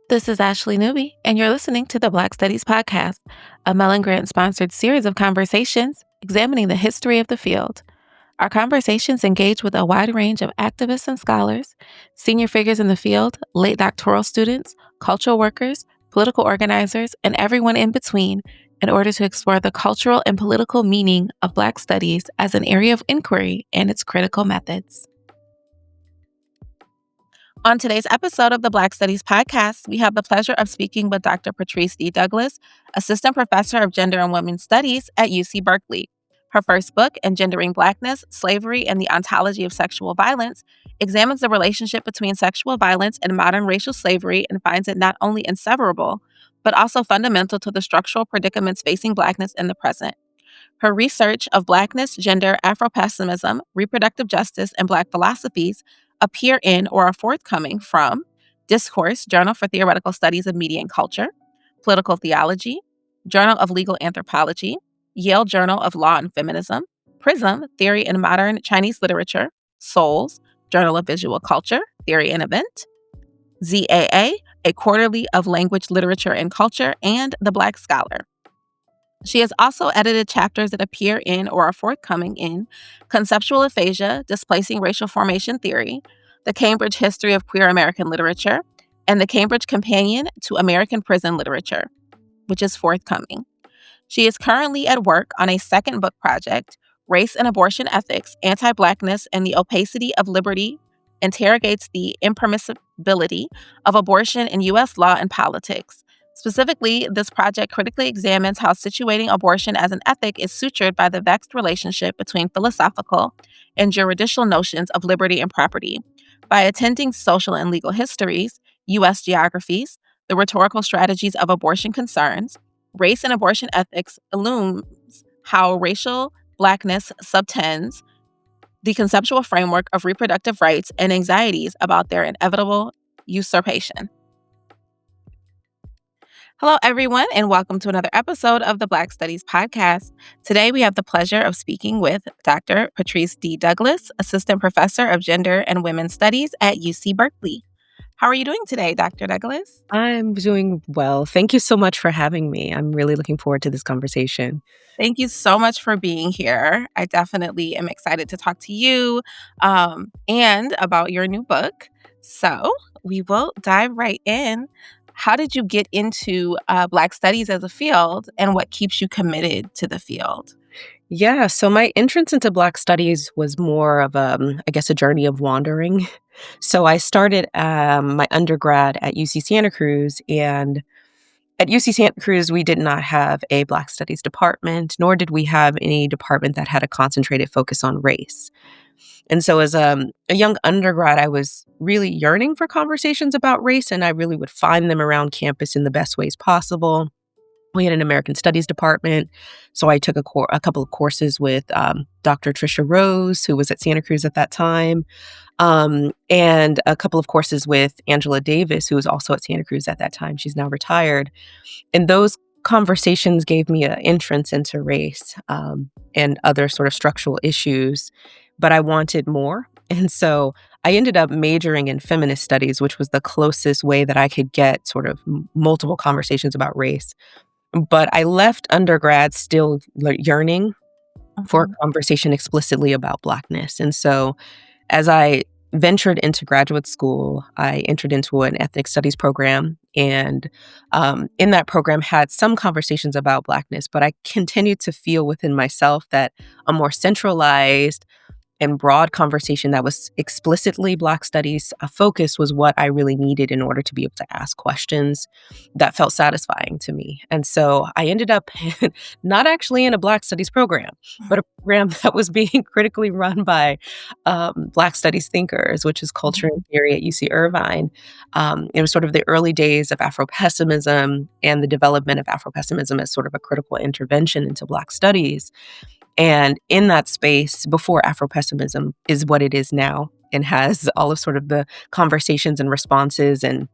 This is Ashley Newby, and you're listening to the Black Studies Podcast, a Mellon Grant sponsored series of conversations examining the history of the field. Our conversations engage with a wide range of activists and scholars, senior figures in the field, late doctoral students, cultural workers, political organizers, and everyone in between in order to explore the cultural and political meaning of Black studies as an area of inquiry and its critical methods. On today's episode of the Black Studies Podcast, we have the pleasure of speaking with Dr. Patrice D. Douglas, Assistant Professor of Gender and Women's Studies at UC Berkeley. Her first book, Engendering Blackness, Slavery, and the Ontology of Sexual Violence, examines the relationship between sexual violence and modern racial slavery and finds it not only inseparable, but also fundamental to the structural predicaments facing Blackness in the present. Her research of Blackness, gender, Afro-pessimism, reproductive justice, and Black philosophies appear in or are forthcoming from Discourse, Journal for Theoretical Studies of Media and Culture, Political Theology, Journal of Legal Anthropology, Yale Journal of Law and Feminism, Prism, Theory in Modern Chinese Literature, Souls, Journal of Visual Culture, Theory and Event, ZAA, a quarterly of language, literature, and culture, and The Black Scholar. She has also edited chapters that appear in or are forthcoming in Conceptual Aphasia, Displacing Racial Formation Theory, The Cambridge History of Queer American Literature, and the Cambridge Companion to American Prison Literature, which is forthcoming. She is currently at work on a second book project, Race and Abortion Ethics, Antiblackness and the Opacity of Liberty, interrogates the impermissibility of abortion in U.S. law and politics. Specifically, this project critically examines how situating abortion as an ethic is sutured by the vexed relationship between philosophical and juridical notions of liberty and property. By attending social and legal histories, U.S. geographies, the rhetorical strategies of abortion concerns, Race and Abortion Ethics illumines how racial Blackness subtends the conceptual framework of reproductive rights and anxieties about their inevitable usurpation. Hello, everyone, and welcome to another episode of the Black Studies Podcast. Today, we have the pleasure of speaking with Dr. Patrice D. Douglas, Assistant Professor of Gender and Women's Studies at UC Berkeley. How are you doing today, Dr. Douglas? I'm doing well. Thank you so much for having me. I'm really looking forward to this conversation. Thank you so much for being here. I definitely am excited to talk to you and about your new book. So we will dive right in. How did you get into Black studies as a field, and what keeps you committed to the field? Yeah, so my entrance into Black studies was more of a journey of wandering. So I started my undergrad at UC Santa Cruz, and at UC Santa Cruz, we did not have a Black studies department, nor did we have any department that had a concentrated focus on race. And so as a young undergrad, I was really yearning for conversations about race, and I really would find them around campus in the best ways possible. We had an American Studies department, so I took a couple of courses with Dr. Tricia Rose, who was at Santa Cruz at that time, and a couple of courses with Angela Davis, who was also at Santa Cruz at that time. She's now retired. And those conversations gave me an entrance into race and other sort of structural issues, but I wanted more. And so I ended up majoring in feminist studies, which was the closest way that I could get sort of multiple conversations about race. But I left undergrad still yearning for a conversation explicitly about Blackness. And so as I ventured into graduate school, I entered into an ethnic studies program, and in that program had some conversations about Blackness, but I continued to feel within myself that a more centralized and broad conversation that was explicitly Black studies focus was what I really needed in order to be able to ask questions that felt satisfying to me. And so I ended up not actually in a Black studies program, but a program that was being critically run by Black studies thinkers, which is culture and theory at UC Irvine. It was sort of the early days of Afro-pessimism and the development of Afro-pessimism as sort of a critical intervention into Black studies. And in that space, before Afro-pessimism is what it is now and has all of sort of the conversations and responses and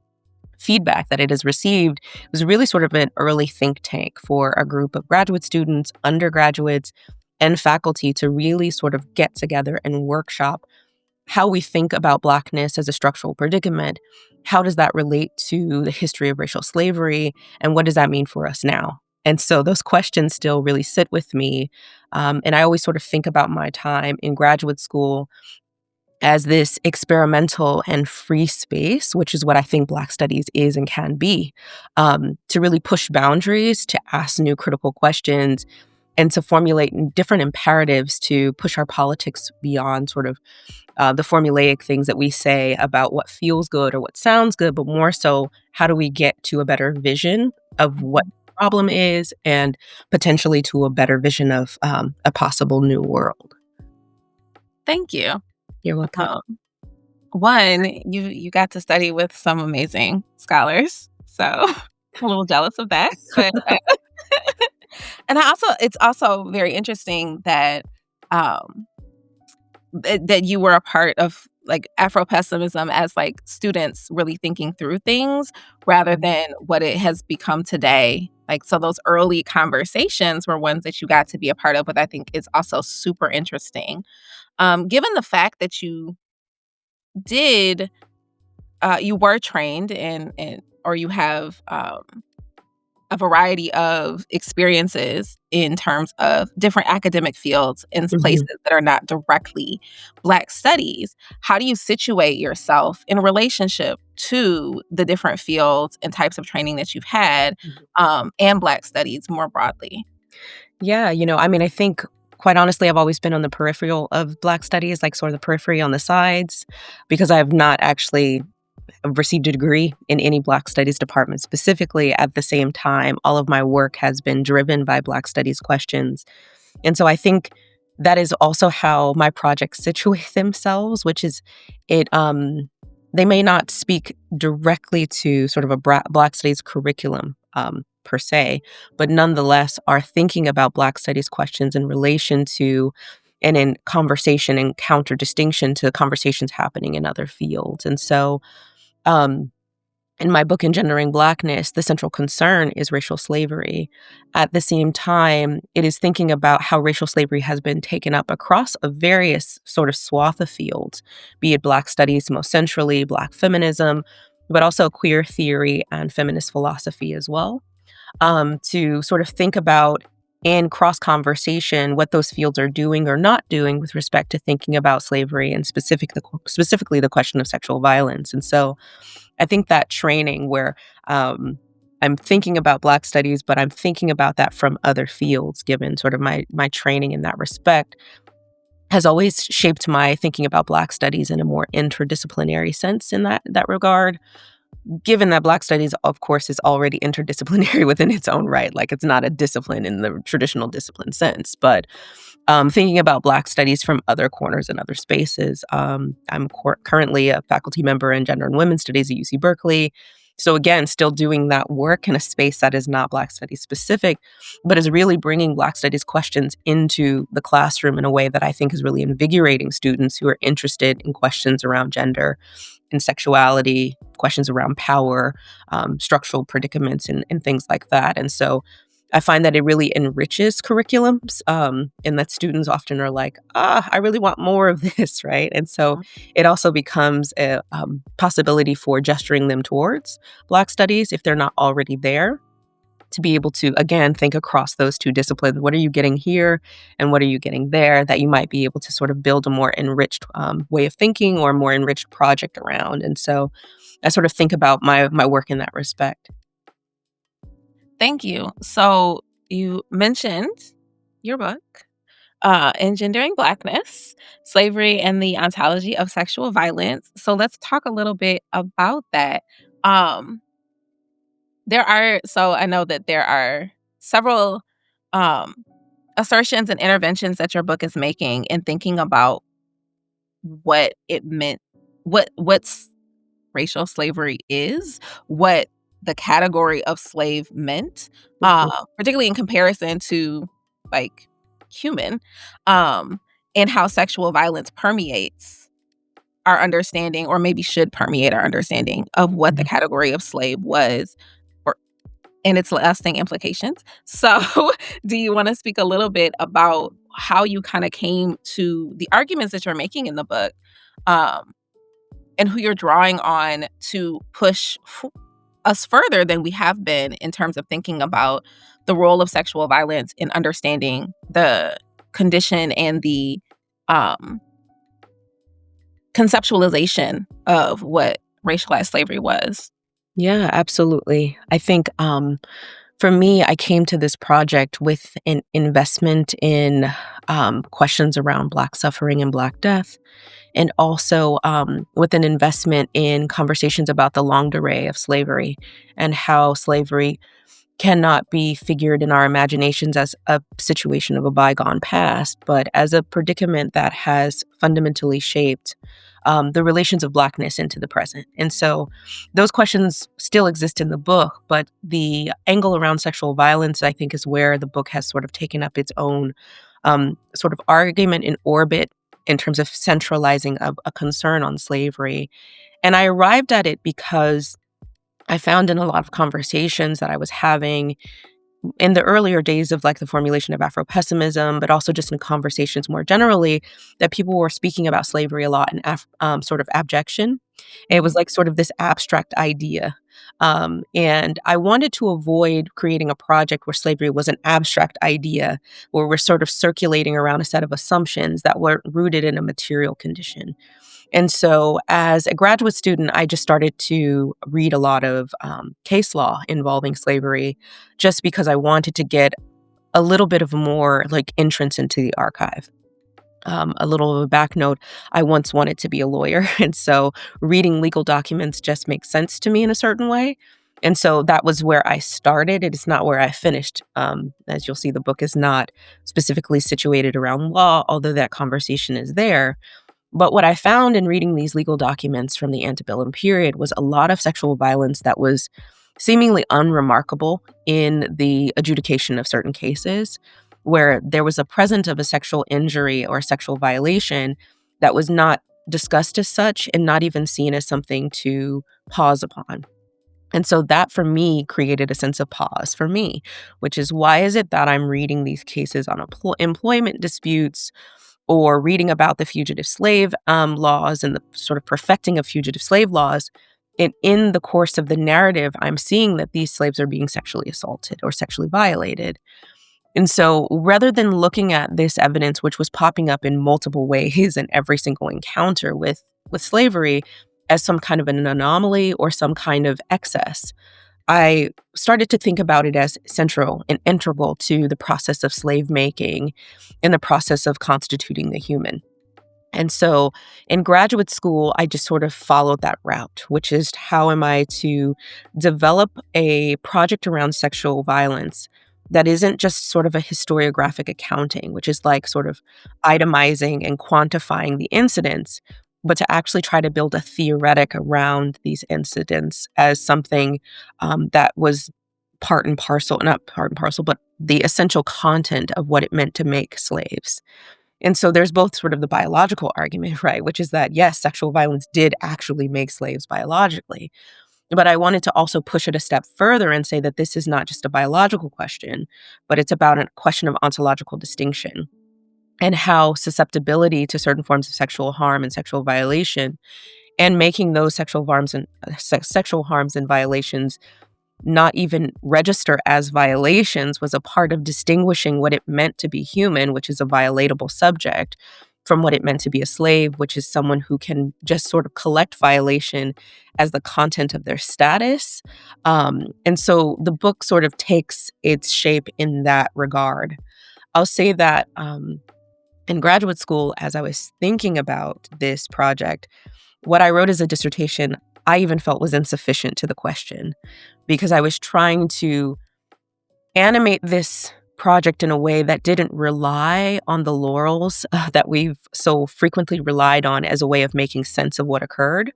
feedback that it has received, it was really sort of an early think tank for a group of graduate students, undergraduates, and faculty to really sort of get together and workshop how we think about Blackness as a structural predicament, how does that relate to the history of racial slavery, and what does that mean for us now? And so those questions still really sit with me. And I always sort of think about my time in graduate school as this experimental and free space, which is what I think Black studies is and can be, to really push boundaries, to ask new critical questions, and to formulate different imperatives to push our politics beyond sort of the formulaic things that we say about what feels good or what sounds good, but more so, how do we get to a better vision of what the problem is and potentially to a better vision of a possible new world? Thank you. You're welcome. Um, One, you got to study with some amazing scholars, so I'm a little jealous of that, but and it's also very interesting that, um, that you were a part of, like, Afro-pessimism as, like, students really thinking through things rather Mhm. than what it has become today. Like, so those early conversations were ones that you got to be a part of, but I think is also super interesting. Given the fact that did you were trained in or you have a variety of experiences in terms of different academic fields in places Mhm. that are not directly Black studies. How do you situate yourself in relationship to the different fields and types of training that you've had, Mhm. and Black studies more broadly? Yeah, I mean, I think quite honestly, I've always been on the peripheral of Black studies, like sort of the periphery on the sides, because I have not actually received a degree in any Black studies department specifically. At the same time, all of my work has been driven by Black studies questions. And so I think that is also how my projects situate themselves, which is it they may not speak directly to sort of a Black studies curriculum per se, but nonetheless are thinking about Black studies questions in relation to and in conversation and counter distinction to conversations happening in other fields. And so um in my book, Engendering Blackness, the central concern is racial slavery. At the same time, it is thinking about how racial slavery has been taken up across a various sort of swath of fields, be it Black studies most centrally, Black feminism, but also queer theory and feminist philosophy as well, to sort of think about in cross conversation what those fields are doing or not doing with respect to thinking about slavery and specifically the question of sexual violence. And so I think that training where I'm thinking about Black studies, but I'm thinking about that from other fields, given sort of my training in that respect, has always shaped my thinking about Black studies in a more interdisciplinary sense in that regard. Given that Black studies, of course, is already interdisciplinary within its own right, like it's not a discipline in the traditional discipline sense, but thinking about Black studies from other corners and other spaces. I'm currently a faculty member in gender and women's studies at UC Berkeley. So, again, still doing that work in a space that is not Black studies specific, but is really bringing Black studies questions into the classroom in a way that I think is really invigorating students who are interested in questions around gender and sexuality, questions around power, structural predicaments, and things like that. And so, I find that it really enriches curriculums, and that students often are like, I really want more of this, right? And so it also becomes a possibility for gesturing them towards Black studies if they're not already there, to be able to, again, think across those two disciplines. What are you getting here and what are you getting there that you might be able to sort of build a more enriched way of thinking or a more enriched project around? And so I sort of think about my work in that respect. Thank you. So you mentioned your book, Engendering Blackness, Slavery and the Ontology of Sexual Violence. So let's talk a little bit about that. Um, so I know that there are several um, assertions and interventions that your book is making in thinking about what it meant, what's racial slavery is, what the category of slave meant, Mhm. particularly in comparison to, like, human, um, and how sexual violence permeates our understanding or maybe should permeate our understanding of what the Mhm. category of slave was or and its lasting implications. So, do you wanna speak a little bit about how you kinda came to the arguments that you're making in the book, um, and who you're drawing on to push us further than we have been in terms of thinking about the role of sexual violence in understanding the condition and the um, conceptualization of what racialized slavery was. Yeah, absolutely. I think for me, I came to this project with an investment in questions around Black suffering and Black death, and also with an investment in conversations about the longue durée of slavery and how slavery cannot be figured in our imaginations as a situation of a bygone past, but as a predicament that has fundamentally shaped the relations of Blackness into the present. And so those questions still exist in the book, but the angle around sexual violence, I think, is where the book has sort of taken up its own sort of argument in orbit in terms of centralizing a concern on slavery. And I arrived at it because I found in a lot of conversations that I was having in the earlier days of like the formulation of Afro-pessimism, but also just in conversations more generally, that people were speaking about slavery a lot in sort of abjection. It was like sort of this abstract idea. And I wanted to avoid creating a project where slavery was an abstract idea, where we're sort of circulating around a set of assumptions that were rooted in a material condition. And so, as a graduate student, I just started to read a lot of case law involving slavery just because I wanted to get a little bit of more like entrance into the archive. A little of a back note, I once wanted to be a lawyer. And so, reading legal documents just makes sense to me in a certain way. And so that was where I started. It is not where I finished. As you'll see, the book is not specifically situated around law, although that conversation is there. But what I found in reading these legal documents from the antebellum period was a lot of sexual violence that was seemingly unremarkable in the adjudication of certain cases, where there was a present of a sexual injury or sexual violation that was not discussed as such and not even seen as something to pause upon. And so that for me created a sense of pause for me, which is why is it that I'm reading these cases on employment disputes or reading about the fugitive slave laws and the sort of perfecting of fugitive slave laws. And in the course of the narrative, I'm seeing that these slaves are being sexually assaulted or sexually violated. And so rather than looking at this evidence, which was popping up in multiple ways in every single encounter with slavery, as some kind of an anomaly or some kind of excess, I started to think about it as central and integral to the process of slave making and the process of constituting the human. And so in graduate school, I just sort of followed that route, which is how am I to develop a project around sexual violence that isn't just sort of a historiographic accounting, which is like sort of itemizing and quantifying the incidents, but to actually try to build a theoretic around these incidents as something that was part and parcel, not part and parcel, but the essential content of what it meant to make slaves. And so there's both sort of the biological argument, right, which is that, yes, sexual violence did actually make slaves biologically. But I wanted to also push it a step further and say that this is not just a biological question, but it's about a question of ontological distinction and how susceptibility to certain forms of sexual harm and sexual violation and making those sexual harms and violations not even register as violations was a part of distinguishing what it meant to be human, which is a violatable subject, from what it meant to be a slave, which is someone who can just sort of collect violation as the content of their status. And so the book sort of takes its shape in that regard. I'll say that in graduate school, as I was thinking about this project, what I wrote as a dissertation, I even felt was insufficient to the question because I was trying to animate this project in a way that didn't rely on the laurels that we've so frequently relied on as a way of making sense of what occurred.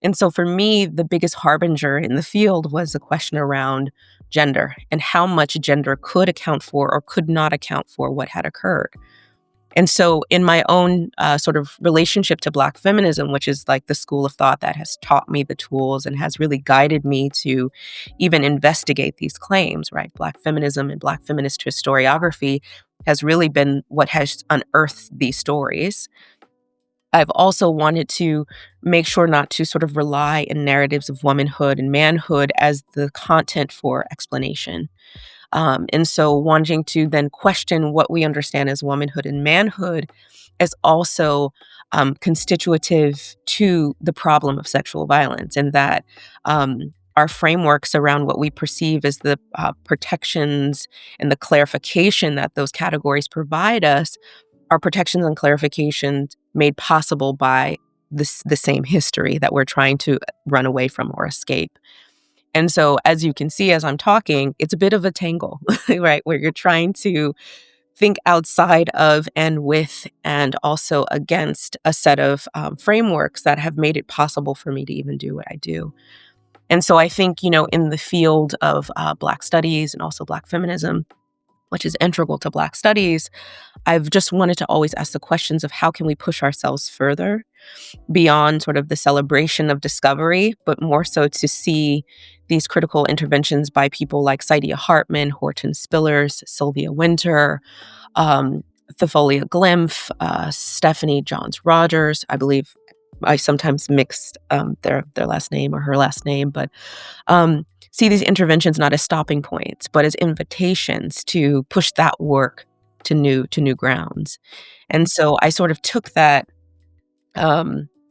And so for me, the biggest harbinger in the field was a question around gender and how much gender could account for or could not account for what had occurred. And so, in my own sort of relationship to Black feminism, which is like the school of thought that has taught me the tools and has really guided me to even investigate these claims, right? Black feminism and Black feminist historiography has really been what has unearthed these stories. I've also wanted to make sure not to sort of rely in narratives of womanhood and manhood as the content for explanation. And so wanting to then question what we understand as womanhood and manhood is also constitutive to the problem of sexual violence, and that our frameworks around what we perceive as the protections and the clarification that those categories provide us are protections and clarifications made possible by the same history that we're trying to run away from or escape. And so, as you can see as I'm talking, it's a bit of a tangle, right? Where you're trying to think outside of and with and also against a set of frameworks that have made it possible for me to even do what I do. And so I think, in the field of Black studies and also Black feminism, which is integral to Black studies, I've just wanted to always ask the questions of how can we push ourselves further beyond sort of the celebration of discovery, but more so to see these critical interventions by people like Saidiya Hartman, Horton Spillers, Sylvia Winter, um, Thafolia Glymph, Stephanie Johns Rogers. I believe I sometimes mixed their last name or her last name, but see these interventions not as stopping points, but as invitations to push that work to new grounds. And so I sort of took that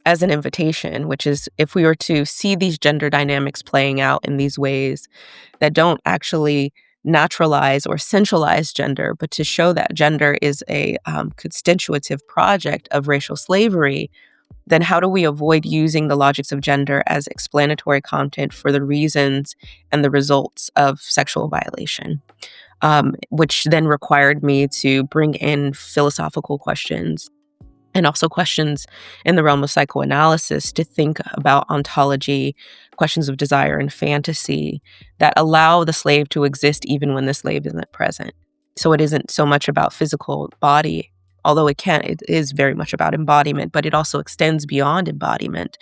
as an invitation, which is if we were to see these gender dynamics playing out in these ways that don't actually naturalize or centralize gender, but to show that gender is a constitutive project of racial slavery, then how do we avoid using the logics of gender as explanatory content for the reasons and the results of sexual violation? Which then required me to bring in philosophical questions and also questions in the realm of psychoanalysis to think about ontology, questions of desire and fantasy that allow the slave to exist even when the slave isn't present. So it isn't so much about physical body, although it is very much about embodiment, but it also extends beyond embodiment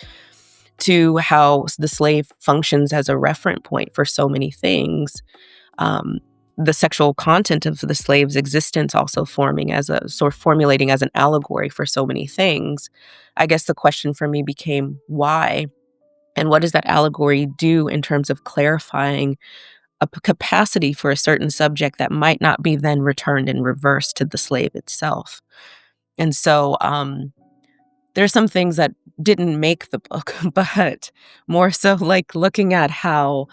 to how the slave functions as a referent point for so many things. Um, the sexual content of the slave's existence also forming as a sort of formulating as an allegory for so many things. I guess the question for me became why? And what does that allegory do in terms of clarifying a capacity for a certain subject that might not be then returned in reverse to the slave itself? And so there's some things that didn't make the book, but more so like looking at how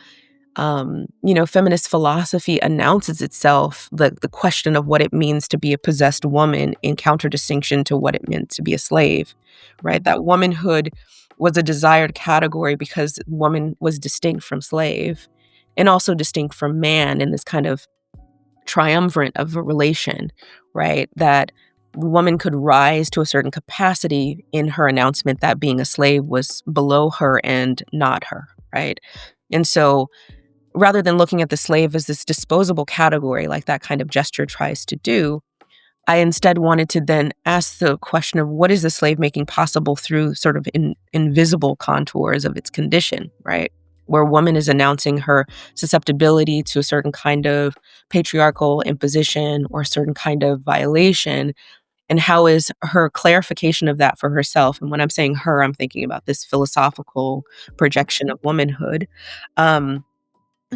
feminist philosophy announces itself, the question of what it means to be a possessed woman in counter-distinction to what it meant to be a slave, right? That womanhood was a desired category because woman was distinct from slave and also distinct from man in this kind of triumvirate of a relation, right? That the woman could rise to a certain capacity in her announcement that being a slave was below her and not her, right? And so rather than looking at the slave as this disposable category like that kind of gesture tries to do, I instead wanted to then ask the question of what is the slave making possible through sort of invisible contours of its condition, right? Where a woman is announcing her susceptibility to a certain kind of patriarchal imposition or a certain kind of violation, and how is her clarification of that for herself? And when I'm saying her, I'm thinking about this philosophical projection of womanhood. Um,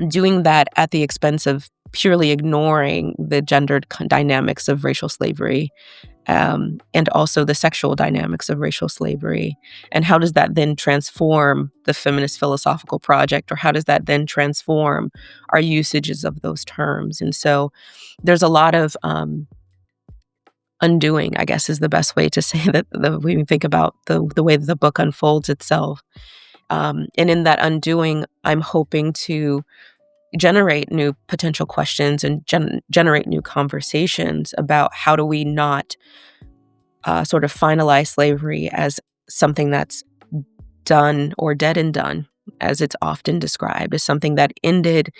Doing that at the expense of purely ignoring the gendered dynamics of racial slavery, and also the sexual dynamics of racial slavery. And how does that then transform the feminist philosophical project, or how does that then transform our usages of those terms? And so there's a lot of undoing, I guess, is the best way to say that when we think about the way that the book unfolds itself. And in that undoing, I'm hoping to generate new potential questions and generate new conversations about how do we not sort of finalize slavery as something that's done or dead and done, as it's often described, as something that ended,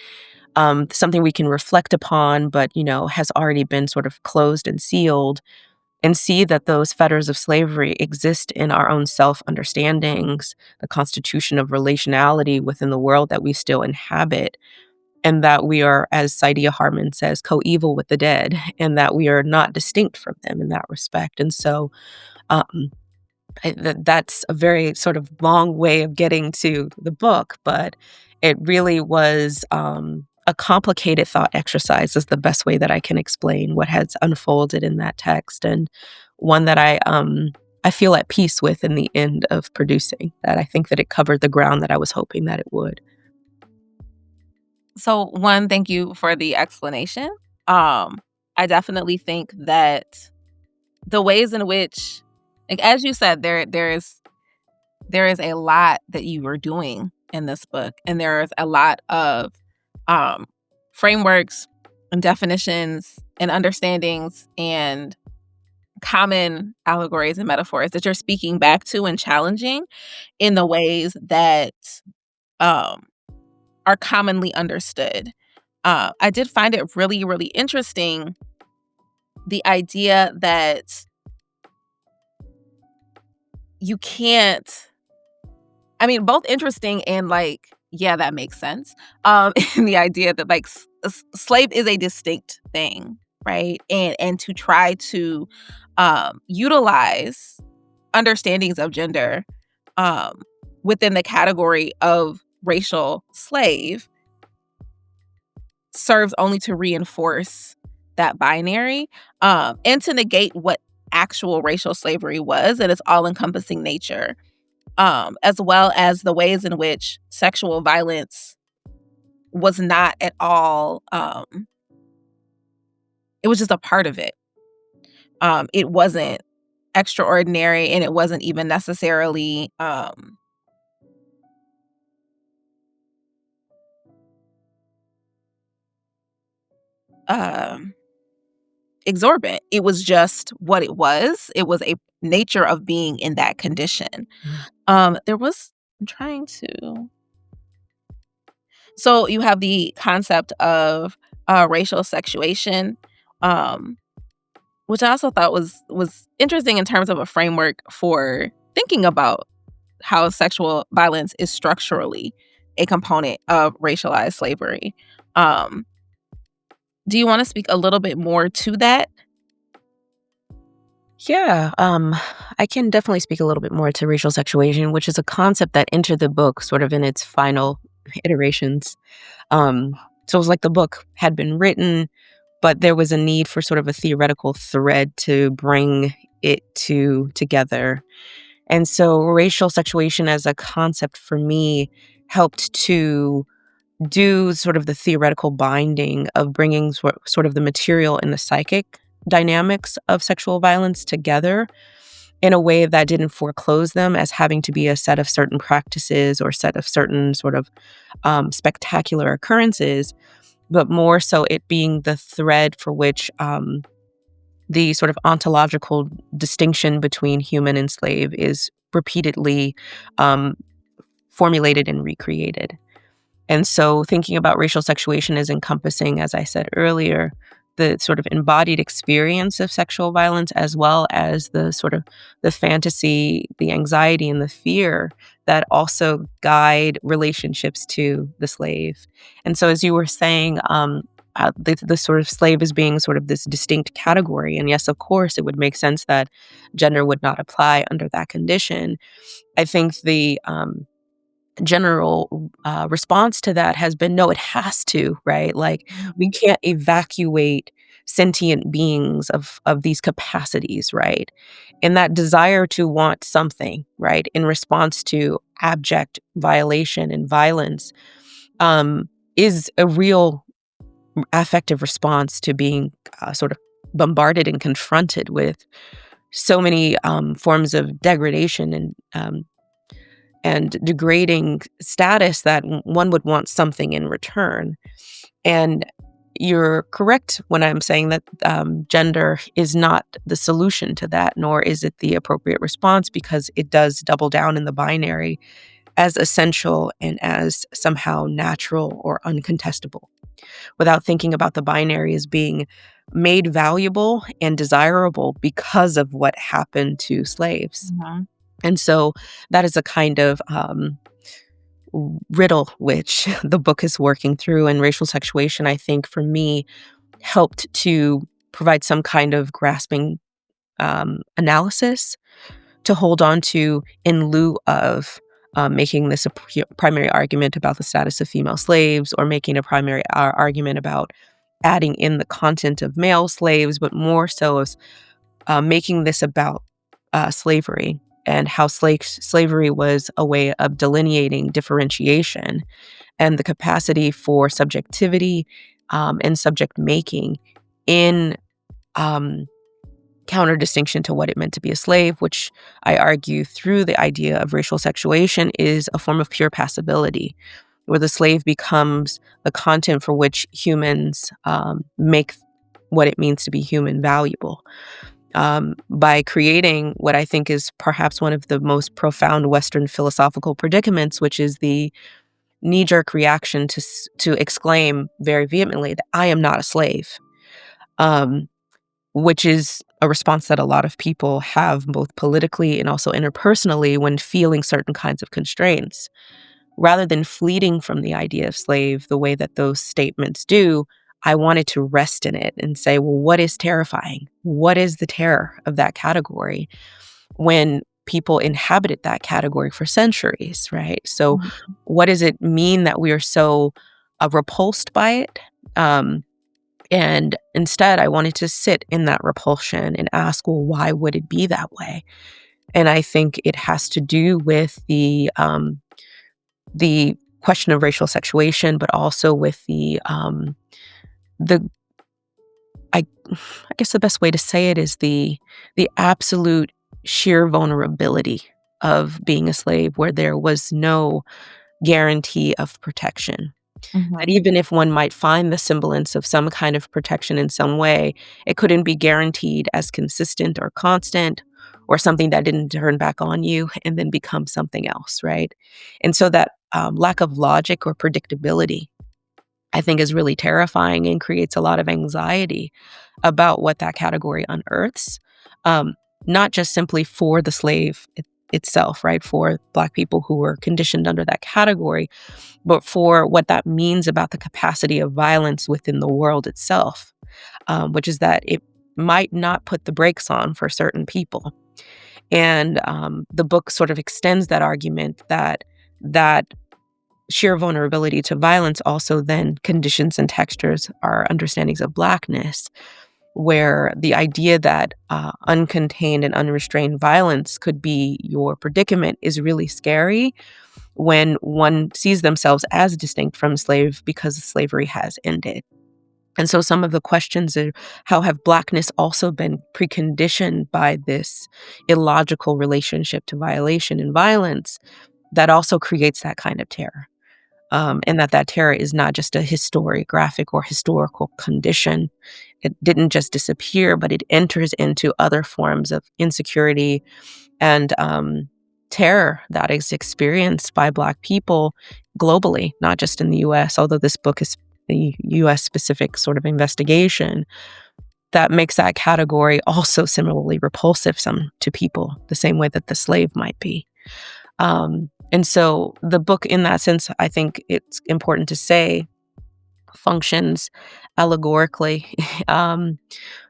something we can reflect upon, but, has already been sort of closed and sealed, and see that those fetters of slavery exist in our own self-understandings, the constitution of relationality within the world that we still inhabit, and that we are, as Saidiya Hartman says, coeval with the dead, and that we are not distinct from them in that respect. And so, um, that's a very sort of long way of getting to the book, but it really was a complicated thought exercise, is the best way that I can explain what has unfolded in that text, and one that I feel at peace with in the end of producing. That I think that it covered the ground that I was hoping that it would. So, one, thank you for the explanation. Um, I definitely think that the ways in which, like as you said, there is a lot that you were doing in this book, and there's a lot of um, frameworks and definitions and understandings and common allegories and metaphors that you're speaking back to and challenging in the ways that um, are commonly understood. I did find it really, really interesting, the idea that you can't, I mean, both interesting and like, yeah, that makes sense. And the idea that like slave is a distinct thing, right? And to try to utilize understandings of gender um, within the category of racial slave serves only to reinforce that binary and to negate what actual racial slavery was and its all-encompassing nature, as well as the ways in which sexual violence was not at all, it was just a part of it. It wasn't extraordinary, and it wasn't even necessarily um, exorbitant. It was just what it was. It was a nature of being in that condition. There was, I'm trying to, so you have the concept of racial sexuation, um, which I also thought was interesting in terms of a framework for thinking about how sexual violence is structurally a component of racialized slavery. Um, do you want to speak a little bit more to that? Yeah, I can definitely speak a little bit more to racial sexuation, which is a concept that entered the book sort of in its final iterations. Um, so it was like the book had been written, but there was a need for sort of a theoretical thread to bring it together. And so racial sexuation as a concept for me helped to do sort of the theoretical binding of bringing sort of the material and the psychic dynamics of sexual violence together in a way that didn't foreclose them as having to be a set of certain practices or set of certain sort of spectacular occurrences, but more so it being the thread for which the sort of ontological distinction between human and slave is repeatedly um, formulated and recreated. And so thinking about racial sexuation as encompassing, as I said earlier, the sort of embodied experience of sexual violence, as well as the sort of the fantasy, the anxiety, and the fear that also guide relationships to the slave. And so, as you were saying, the sort of slave as being sort of this distinct category. And yes, of course, it would make sense that gender would not apply under that condition. I think the general response to that has been no, it has to, right? Like we can't evacuate sentient beings of these capacities, right? And that desire to want something, right, in response to abject violation and violence is a real affective response to being sort of bombarded and confronted with so many forms of degradation and degrading status that one would want something in return. And you're correct when I'm saying that gender is not the solution to that, nor is it the appropriate response, because it does double down in the binary as essential and as somehow natural or uncontestable, without thinking about the binary as being made valuable and desirable because of what happened to slaves. Mhm. And so that is a kind of riddle which the book is working through. And racial sexuation, I think, for me, helped to provide some kind of grasping analysis to hold on to in lieu of making this a primary argument about the status of female slaves, or making a primary argument about adding in the content of male slaves, but more so as making this about slavery, and how slavery was a way of delineating differentiation and the capacity for subjectivity and subject making in counter distinction to what it meant to be a slave, which I argue through the idea of racial sexuation is a form of pure passibility, where the slave becomes the content for which humans make what it means to be human valuable. By creating what I think is perhaps one of the most profound Western philosophical predicaments, which is the knee-jerk reaction to exclaim very vehemently that I am not a slave, um, which is a response that a lot of people have both politically and also interpersonally when feeling certain kinds of constraints. Rather than fleeting from the idea of slave the way that those statements do, I wanted to rest in it and say, well, what is terrifying? What is the terror of that category when people inhabited that category for centuries, right? So, Mhm. what does it mean that we are so repulsed by it? And instead, I wanted to sit in that repulsion and ask, well, why would it be that way? And I think it has to do with the question of racial sexuation, but also with the I guess the best way to say it is the absolute sheer vulnerability of being a slave, where there was no guarantee of protection. That Mhm. even if one might find the semblance of some kind of protection in some way, it couldn't be guaranteed as consistent or constant, or something that didn't turn back on you and then become something else, right? And so that lack of logic or predictability, I think, is really terrifying and creates a lot of anxiety about what that category unearths, um, not just simply for the slave itself, right? For Black people who were conditioned under that category, but for what that means about the capacity of violence within the world itself, which is that it might not put the brakes on for certain people. And the book sort of extends that argument that sheer vulnerability to violence also then conditions and textures our understandings of Blackness, where the idea that uncontained and unrestrained violence could be your predicament is really scary when one sees themselves as distinct from slave because slavery has ended. And so some of the questions are, how have Blackness also been preconditioned by this illogical relationship to violation and violence that also creates that kind of terror? And that terror is not just a historiographic or historical condition. It didn't just disappear, but it enters into other forms of insecurity and terror that is experienced by Black people globally, not just in the US, although this book is a US specific sort of investigation that makes that category also similarly repulsive to people, the same way that the slave might be. And so the book, in that sense, I think it's important to say, functions allegorically, um,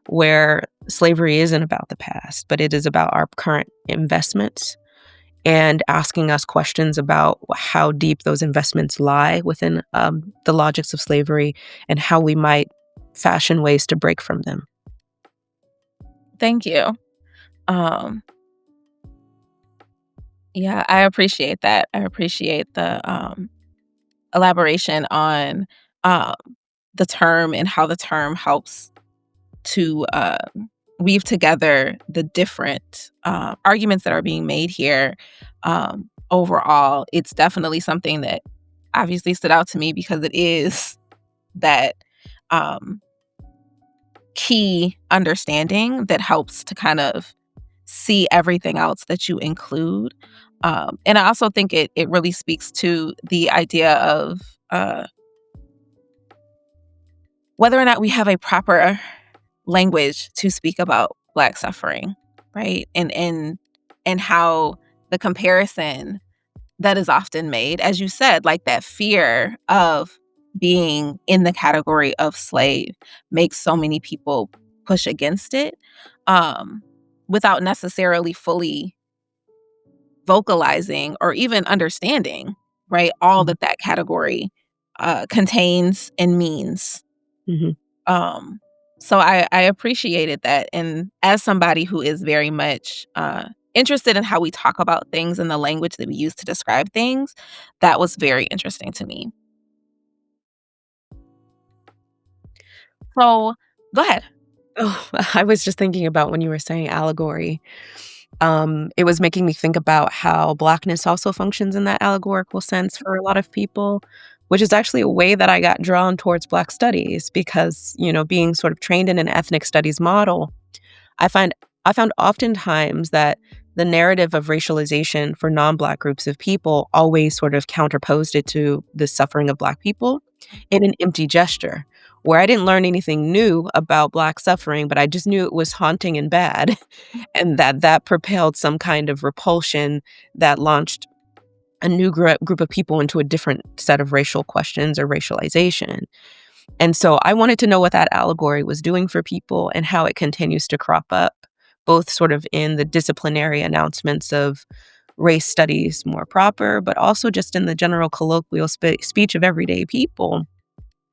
where slavery isn't about the past, but it is about our current investments, and asking us questions about how deep those investments lie within the logics of slavery, and how we might fashion ways to break from them. Thank you. Um, yeah, I appreciate that. I appreciate the elaboration on um, the term and how the term helps to weave together the different arguments that are being made here. Overall, it's definitely something that obviously stood out to me because it is that um, key understanding that helps to kind of see everything else that you include. And I also think it really speaks to the idea of uh, whether or not we have a proper language to speak about Black suffering, right? And how the comparison that is often made, as you said, like that fear of being in the category of slave makes so many people push against it, um, without necessarily fully vocalizing or even understanding, right, all Mhm. that that category contains and means. Mhm. Um, so I appreciated that, and as somebody who is very much interested in how we talk about things and the language that we use to describe things, that was very interesting to me. So go ahead. Oh, I was just thinking about when you were saying allegory. It was making me think about how Blackness also functions in that allegorical sense for a lot of people, which is actually a way that I got drawn towards Black studies because, being sort of trained in an ethnic studies model, I find I found oftentimes that the narrative of racialization for non-Black groups of people always sort of counterposed it to the suffering of Black people in an empty gesture, where I didn't learn anything new about Black suffering, but I just knew it was haunting and bad, and that propelled some kind of repulsion that launched a new group of people into a different set of racial questions or racialization. And so I wanted to know what that allegory was doing for people and how it continues to crop up, both sort of in the disciplinary announcements of race studies more proper, but also just in the general colloquial speech of everyday people,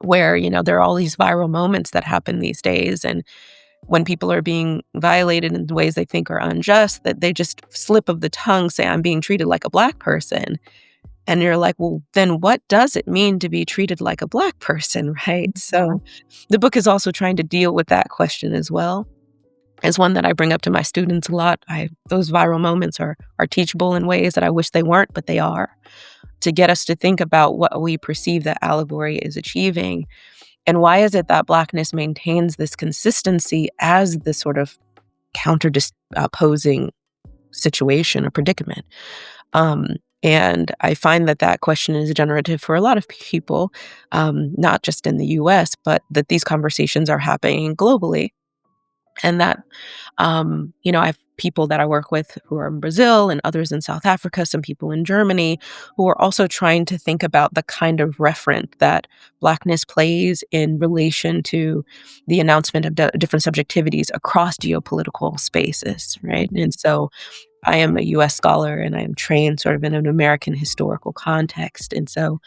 where, there are all these viral moments that happen these days. And when people are being violated in ways they think are unjust, that they just slip of the tongue say, I'm being treated like a Black person. And you're like, well, then what does it mean to be treated like a Black person, right? So the book is also trying to deal with that question as well. As one that I bring up to my students a lot. Those viral moments are teachable in ways that I wish they weren't, but they are, to get us to think about what we perceive that allegory is achieving. And why is it that Blackness maintains this consistency as the sort of opposing situation or predicament? Um, and I find that that question is generative for a lot of people, not just in the US, but that these conversations are happening globally. And that, I have people that I work with who are in Brazil and others in South Africa, some people in Germany who are also trying to think about the kind of referent that Blackness plays in relation to the announcement of different subjectivities across geopolitical spaces, right? And so I am a US scholar and I am trained sort of in an American historical context. And so,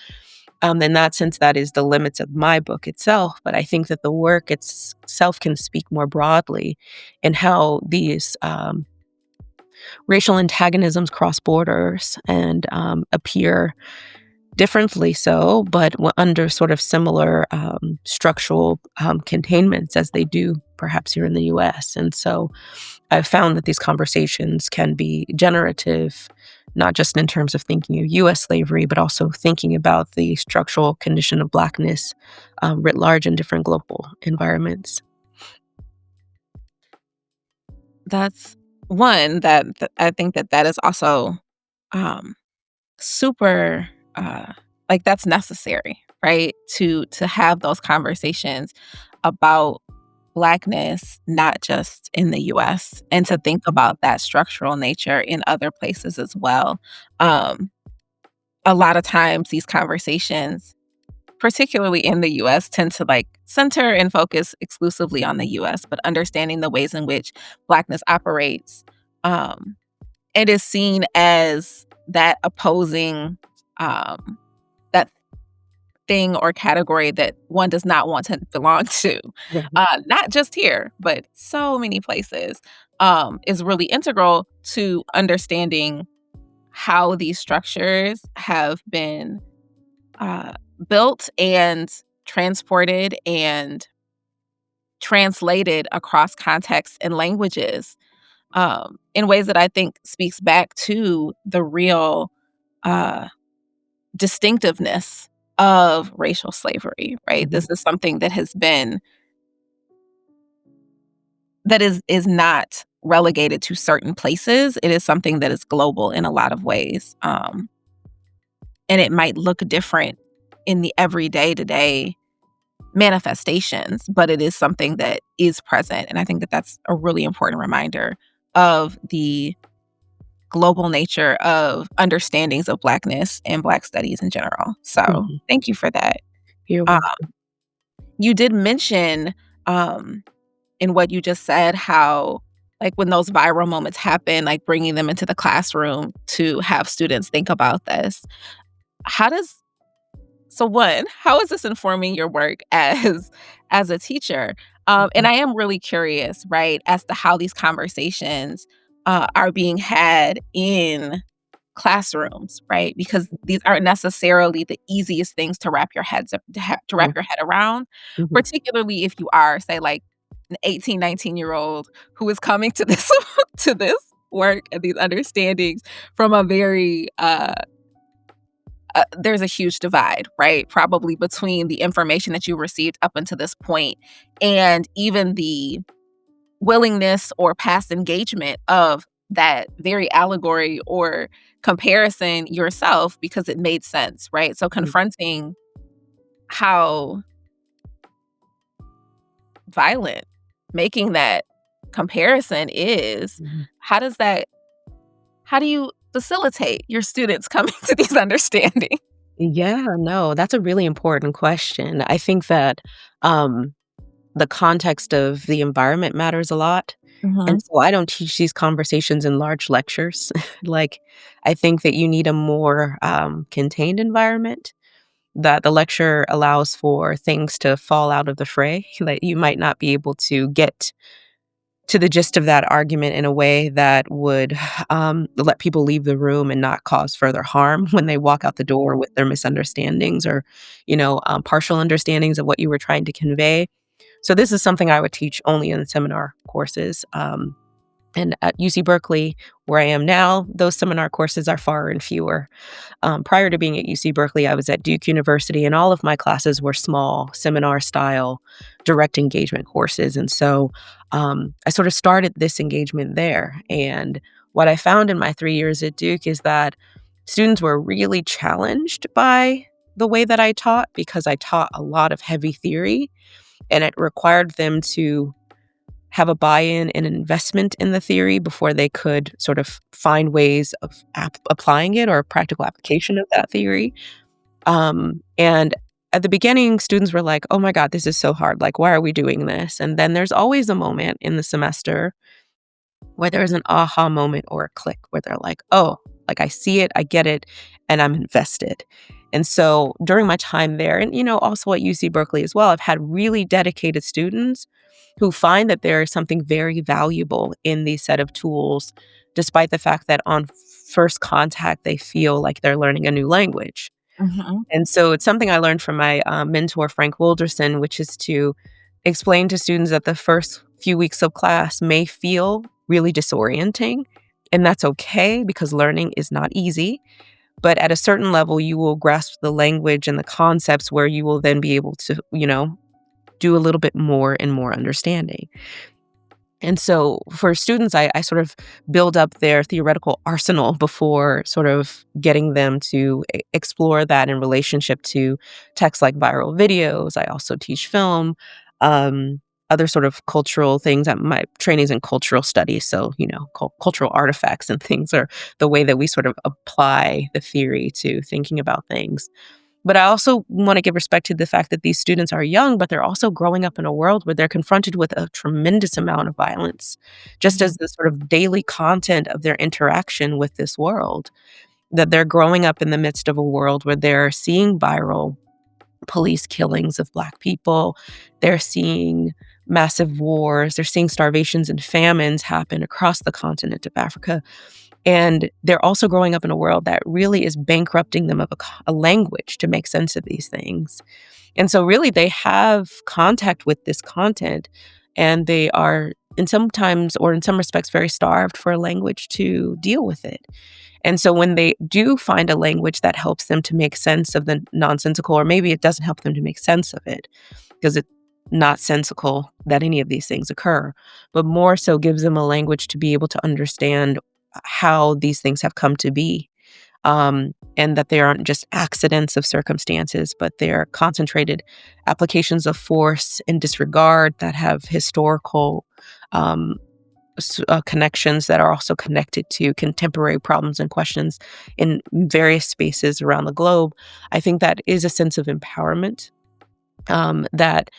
in that sense, that is the limits of my book itself. But I think that the work itself can speak more broadly in how these racial antagonisms cross borders and appear differently so, but under sort of similar structural containments as they do perhaps here in the US. And so I've found that these conversations can be generative, not just in terms of thinking of US slavery, but also thinking about the structural condition of Blackness writ large in different global environments. That's one that I think that that is also um, super like that's necessary, right? To have those conversations about Blackness, not just in the US, and to think about that structural nature in other places as well. Um, a lot of times these conversations, particularly in the US, tend to like center and focus exclusively on the US, but understanding the ways in which Blackness operates, um, it is seen as that opposing, that thing or category that one does not want to belong to, Right. not just here, but so many places, is really integral to understanding how these structures have been uh, built and transported and translated across contexts and languages, in ways that I think speaks back to the real uh, distinctiveness of racial slavery, right? Mhm. This is something that has been that is not relegated to certain places. It is something that is global in a lot of ways, and it might look different in the everyday to day manifestations, but it is something that is present, and I think that that's a really important reminder of the global nature of understandings of Blackness and Black studies in general. So, Mhm. thank you for that. You're Uh, welcome. you did mention, um, in what you just said how, like when those viral moments happen, like bringing them into the classroom to have students think about this. How does So one, how is this informing your work as a teacher? And Mhm, I am really curious, right, as to how these conversations are being had in classrooms, right? Because these aren't necessarily the easiest things to wrap your to wrap mhm, your head around, mhm, particularly if you are, say, like an 18, 19-year-old who is coming to this to this work and these understandings from a very there's a huge divide, right? Probably between the information that you received up until this point and even the willingness or past engagement of that very allegory or comparison yourself because it made sense, right? So mhm, confronting how violent making that comparison is, mhm. how does that how do you facilitate your students coming to these understandings? Yeah, no, that's a really important question. I think that, um, the context of the environment matters a lot, and Mhm, so I don't teach these conversations in large lectures. Like, I think that you need a more, contained environment, that the lecture allows for things to fall out of the fray, that you might not be able to get to the gist of that argument in a way that would, let people leave the room and not cause further harm when they walk out the door with their misunderstandings or, partial understandings of what you were trying to convey. So this is something I would teach only in seminar courses. And at UC Berkeley, where I am now, those seminar courses are far and fewer. Prior to being at UC Berkeley, I was at Duke University, and all of my classes were small, seminar style, direct engagement courses. And so I sort of started this engagement there. And what I found in my 3 years at Duke is that students were really challenged by the way that I taught because I taught a lot of heavy theory, and it required them to have a buy-in and an investment in the theory before they could sort of find ways of applying it or a practical application of that theory. And at the beginning, students were like, "Oh my god, this is so hard. Like, why are we doing this?" And then there's always a moment in the semester where there's an aha moment or a click where they're like, "Oh, like I see it, I get it, and I'm invested." And so during my time there, and also at UC Berkeley as well, I've had really dedicated students who find that there is something very valuable in these set of tools, despite the fact that on first contact they feel like they're learning a new language. mhm, And so it's something I learned from my mentor, Frank Wilderson, which is to explain to students that the first few weeks of class may feel really disorienting. And that's okay because learning is not easy. But at a certain level, you will grasp the language and the concepts where you will then be able to, do a little bit more and more understanding. And so for students, I sort of build up their theoretical arsenal before sort of getting them to explore that in relationship to texts like viral videos. I also teach film, um, other sort of cultural things. My training's in cultural studies. So, cultural artifacts and things are the way that we sort of apply the theory to thinking about things. But I also want to give respect to the fact that these students are young, but they're also growing up in a world where they're confronted with a tremendous amount of violence, just mhm, as the sort of daily content of their interaction with this world. That they're growing up in the midst of a world where they're seeing viral police killings of Black people, they're seeing massive wars, they're seeing starvations and famines happen across the continent of Africa. And they're also growing up in a world that really is bankrupting them of a language to make sense of these things. And so, really, they have contact with this content, and they are, in sometimes or in some respects, very starved for a language to deal with it. And so, when they do find a language that helps them to make sense of the nonsensical, or maybe it doesn't help them to make sense of it, because it's not sensical that any of these things occur, but more so gives them a language to be able to understand how these things have come to be, and that they aren't just accidents of circumstances, but they're concentrated applications of force and disregard that have historical um, connections that are also connected to contemporary problems and questions in various spaces around the globe. I think that is a sense of empowerment that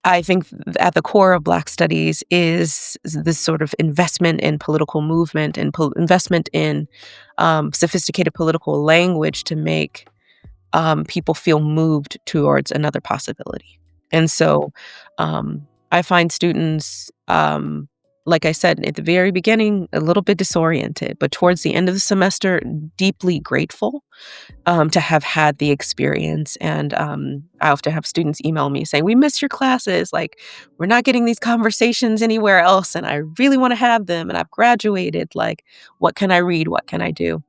I think at the core of Black studies is this sort of investment in political movement and investment in sophisticated political language to make people feel moved towards another possibility. And so I find students, like I said at the very beginning, a little bit disoriented, but towards the end of the semester, deeply grateful to have had the experience. And I often have students email me saying, "We miss your classes. Like, we're not getting these conversations anywhere else. And I really want to have them. And I've graduated. Like, what can I read? What can I do?"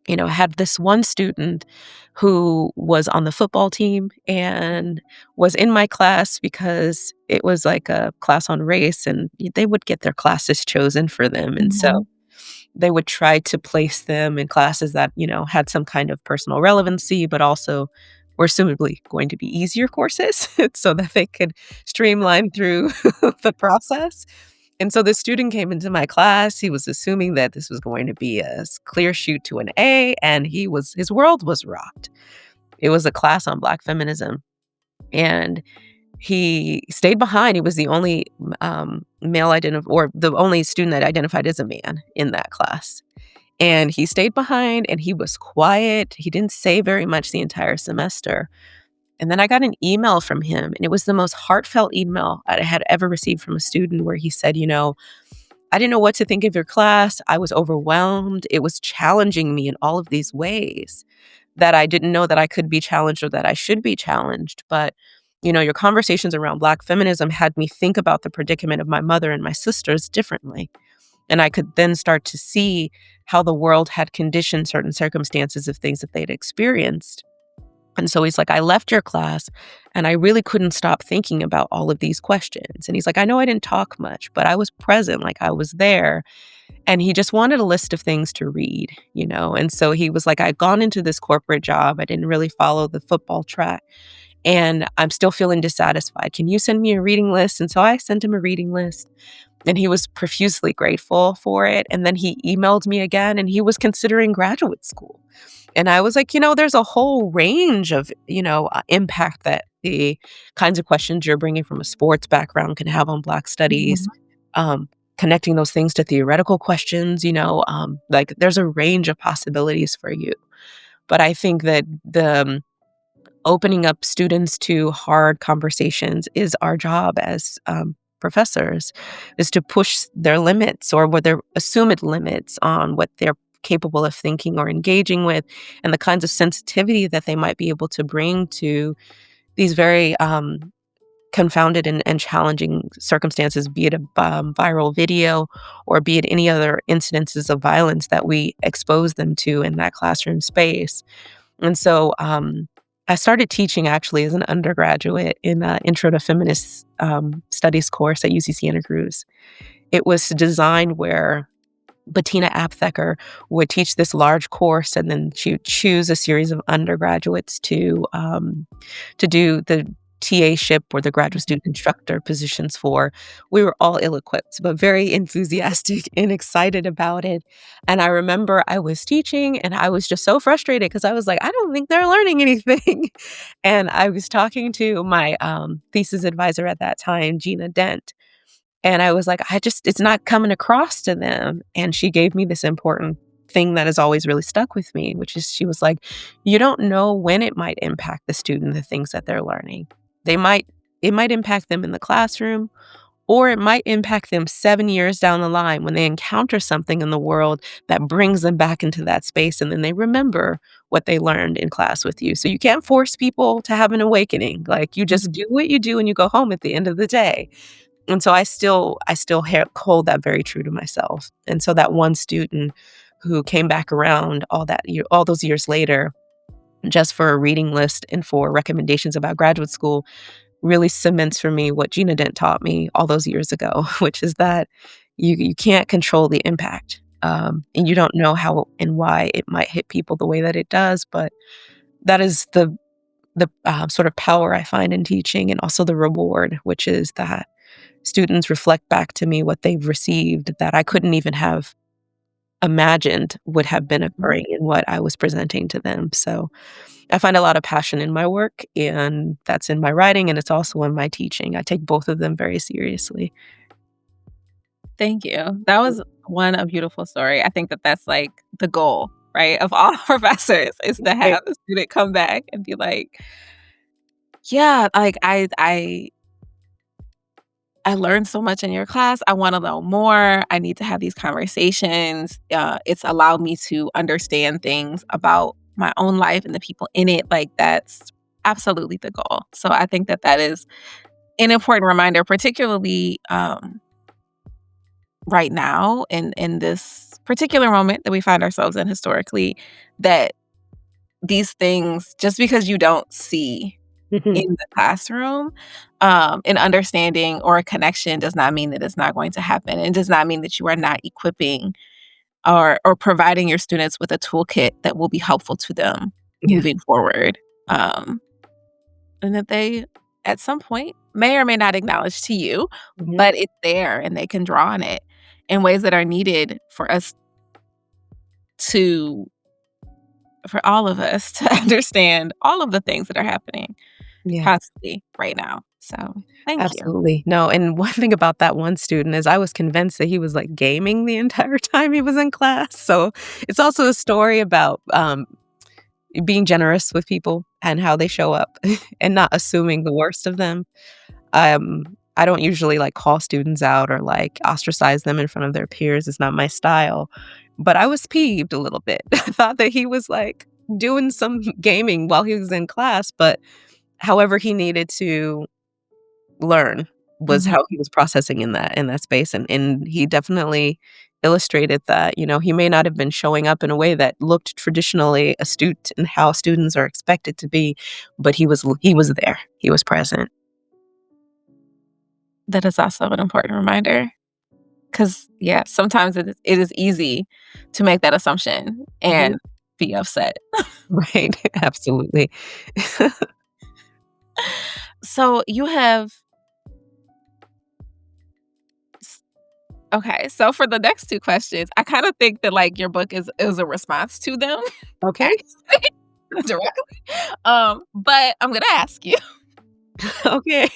I had this one student who was on the football team and was in my class because it was like a class on race, and they would get their classes chosen for them. And so Mhm. they would try to place them in classes that, had some kind of personal relevancy, but also were assumably going to be easier courses so that they could streamline through the process. And so this student came into my class. He was assuming that this was going to be a clear shoot to an A, and his world was rocked. It was a class on Black feminism, and he stayed behind. He was the only or the only student that identified as a man in that class. And he stayed behind and he was quiet. He didn't say very much the entire semester. And then I got an email from him, and it was the most heartfelt email I had ever received from a student, where he said, "I didn't know what to think of your class. I was overwhelmed. It was challenging me in all of these ways that I didn't know that I could be challenged or that I should be challenged. But, your conversations around Black feminism had me think about the predicament of my mother and my sisters differently. And I could then start to see how the world had conditioned certain circumstances of things that they'd experienced." And so he's like, "I left your class and I really couldn't stop thinking about all of these questions." And he's like, "I know I didn't talk much, but I was present, like I was there." And he just wanted a list of things to read. And so he was like, "I'd gone into this corporate job. I didn't really follow the football track, and I'm still feeling dissatisfied. Can you send me a reading list?" And so I sent him a reading list, and he was profusely grateful for it. And then he emailed me again, and he was considering graduate school. And I was like, there's a whole range of, impact that the kinds of questions you're bringing from a sports background can have on Black studies. Mhm. Connecting those things to theoretical questions, like there's a range of possibilities for you. But I think that the opening up students to hard conversations is our job as professors, is to push their limits or what their assumed limits on what they're capable of thinking or engaging with, and the kinds of sensitivity that they might be able to bring to these very confounded and challenging circumstances, be it a viral video or be it any other incidences of violence that we expose them to in that classroom space. And so I started teaching actually as an undergraduate in the Intro to Feminist Studies course at UC Santa Cruz. It was designed where Bettina Aptheker would teach this large course, and then she would choose a series of undergraduates to do the TA-ship or the graduate student instructor positions for. We were all ill-equipped, but very enthusiastic and excited about it. And I remember I was teaching, and I was just so frustrated because I was like, "I don't think they're learning anything." And I was talking to my thesis advisor at that time, Gina Dent, and I was like, it's not coming across to them." And she gave me this important thing that has always really stuck with me, which is she was like, "You don't know when it might impact the student, the things that they're learning. They might, it might impact them in the classroom, or it might impact them 7 years down the line when they encounter something in the world that brings them back into that space. And then they remember what they learned in class with you." So you can't force people to have an awakening. Like, you just Mhm. do what you do and you go home at the end of the day. And so I still hold that very true to myself. And so that one student who came back around all those years later, just for a reading list and for recommendations about graduate school, really cements for me what Gina Dent taught me all those years ago, which is that you can't control the impact, and you don't know how and why it might hit people the way that it does. But that is the sort of power I find in teaching, and also the reward, which is that students reflect back to me what they've received that I couldn't even have imagined would have been Mhm. occurring in what I was presenting to them. So I find a lot of passion in my work, and that's in my writing, and it's also in my teaching. I take both of them very seriously. Thank you. That was a beautiful story. I think that that's, like, the goal, right, of all professors is to Right. have a student come back and be like, "Yeah, like, I learned so much in your class. I wanna know more. I need to have these conversations. It's allowed me to understand things about my own life and the people in it." Like, that's absolutely the goal. So I think that that is an important reminder, particularly, right now in this particular moment that we find ourselves in historically, that these things, just because you don't see Mhm. in the classroom, an understanding or a connection does not mean that it's not going to happen. It does not mean that you are not equipping or providing your students with a toolkit that will be helpful to them Yeah. moving forward. Um, and that they, at some point, may or may not acknowledge to you, Mhm. but it's there and they can draw on it in ways that are needed for us to, for all of us to understand all of the things that are happening Yeah. constantly right now. So, thank you. Absolutely. No, and one thing about that one student is I was convinced that he was, like, gaming the entire time he was in class, so it's also a story about, being generous with people and how they show up and not assuming the worst of them. I don't usually, like, call students out or, like, ostracize them in front of their peers, it's not my style, but I was peeved a little bit. I thought that he was, like, doing some gaming while he was in class, but however he needed to learn was Mhm. how he was processing in that space, and he definitely illustrated that, he may not have been showing up in a way that looked traditionally astute in how students are expected to be, but he was there. He was present. That is also an important reminder, because yeah, sometimes it is easy to make that assumption Mhm. and be upset. Right, absolutely. So, you have s okay, so for the next 2 questions, I kinda think that, like, your book is a response to them, Okay, actually, directly, but I'm gonna ask you. okay.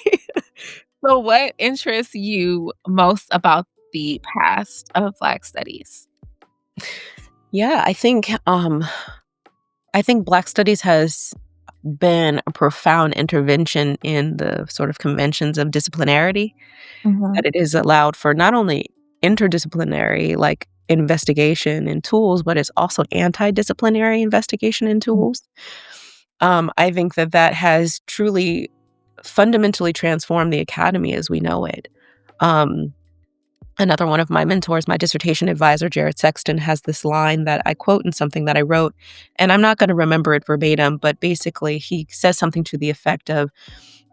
So what interests you most about the past of Black studies? Yeah, I think Black studies has been a profound intervention in the sort of conventions of disciplinarity, that Mhm, it is allowed for not only interdisciplinary, like, investigation and tools, but it's also anti-disciplinary investigation and mhm, tools. I think that that has truly fundamentally transformed the academy as we know it. Um, Another one of my mentors, my dissertation advisor, Jared Sexton, has this line that I quote in something that I wrote, and I'm not gonna remember it verbatim, but basically he says something to the effect of,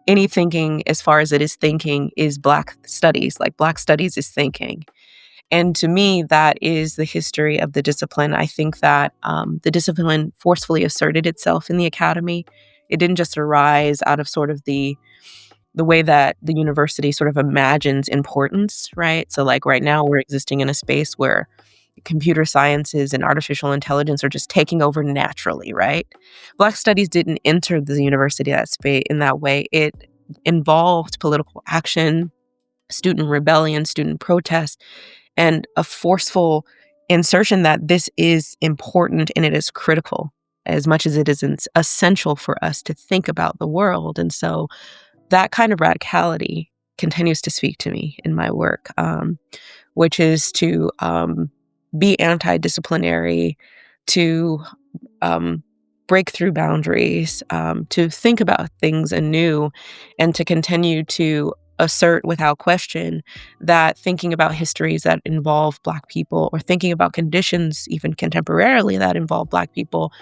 "Any thinking as far as it is thinking is Black studies, like, Black studies is thinking." And to me, that is the history of the discipline. I think that, the discipline forcefully asserted itself in the academy. It didn't just arise out of sort of the way that the university sort of imagines importance, right? So, like, right now, we're existing in a space where computer sciences and artificial intelligence are just taking over naturally, right? Black studies didn't enter the university that space in that way. It involved political action, student rebellion, student protest, and a forceful insertion that this is important and it is critical as much as it is essential for us to think about the world. And so that kind of radicality continues to speak to me in my work, which is to be anti disciplinary, to um, break through boundaries, to think about things anew, and to continue to assert without question that thinking about histories that involve Black people or thinking about conditions, even contemporarily, that involve Black people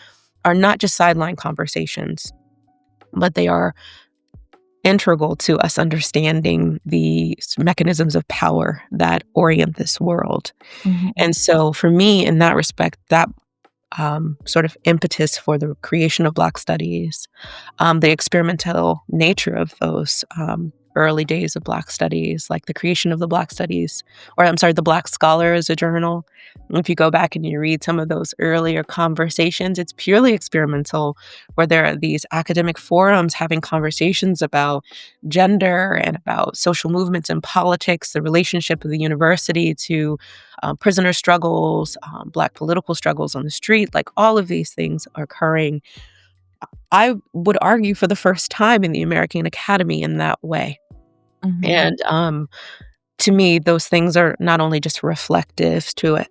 are not just sideline conversations, but they are integral to us understanding the mechanisms of power that orient this world. mhm, And so, for me, in that respect, that sort of impetus for the creation of Black studies, the experimental nature of those. early days of Black studies, like the creation of the Black studies, or I'm sorry, the Black Scholar as a journal. If you go back and you read some of those earlier conversations, it's purely experimental, where there are these academic forums having conversations about gender and about social movements and politics, the relationship of the university to prisoner struggles, Black political struggles on the street, like all of these things are occurring, I would argue, for the first time in the American Academy in that way. Mhm. And to me, those things are not only just reflective to